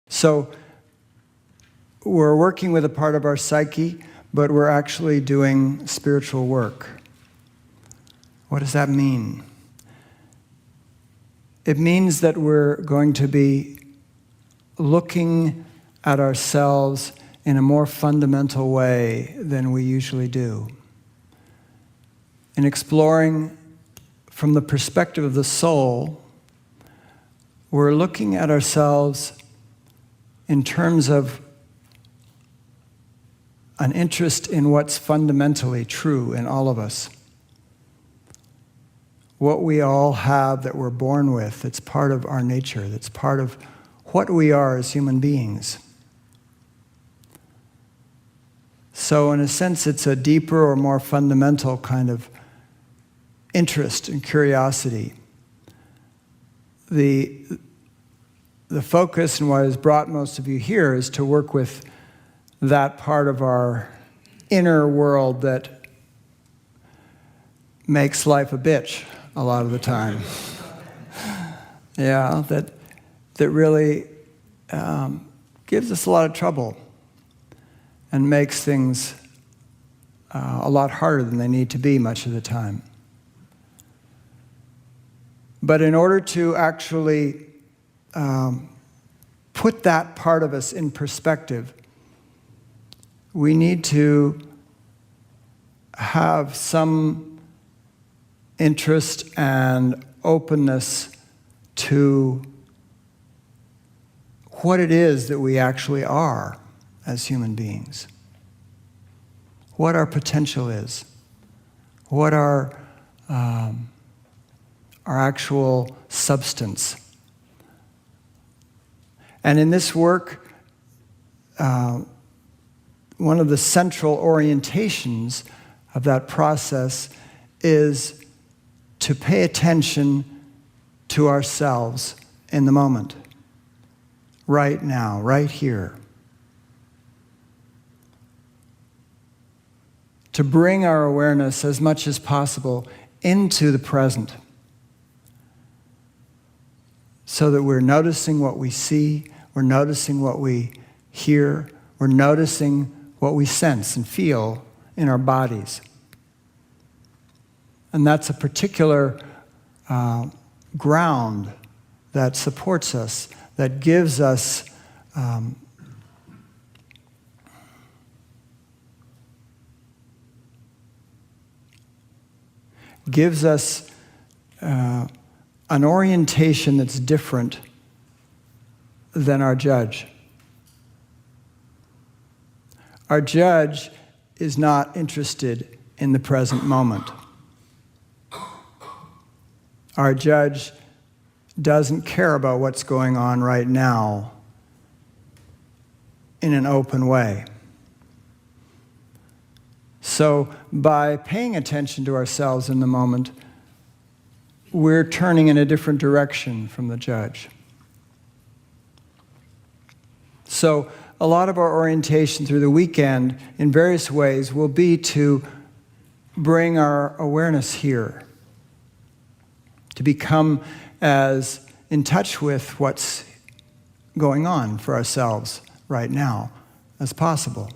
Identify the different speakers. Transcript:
Speaker 1: So we're working with a part of our psyche, but we're actually doing spiritual work. What does that mean? It means that we're going to be looking at ourselves in a more fundamental way than we usually do. In exploring from the perspective of the soul, we're looking at ourselves in terms of an interest in what's fundamentally true in all of us. What we all have that we're born with, that's part of our nature, that's part of what we are as human beings. So in a sense, it's a deeper or more fundamental kind of interest and curiosity. The focus and what has brought most of you here is to work with that part of our inner world that makes life a bitch a lot of the time. Yeah, that really gives us a lot of trouble and makes things a lot harder than they need to be much of the time. But in order to actually put that part of us in perspective, we need to have some interest and openness to what it is that we actually are as human beings. What our potential is. What our actual substance. And in this work, one of the central orientations of that process is to pay attention to ourselves in the moment, right now, right here. To bring our awareness as much as possible into the present, so that we're noticing what we see, we're noticing what we hear, we're noticing what we sense and feel in our bodies. And that's a particular ground that supports us, that gives us an orientation that's different than our judge. Our judge is not interested in the present moment. Our judge doesn't care about what's going on right now in an open way. So by paying attention to ourselves in the moment, we're turning in a different direction from the judge. So a lot of our orientation through the weekend in various ways will be to bring our awareness here, to become as in touch with what's going on for ourselves right now as possible.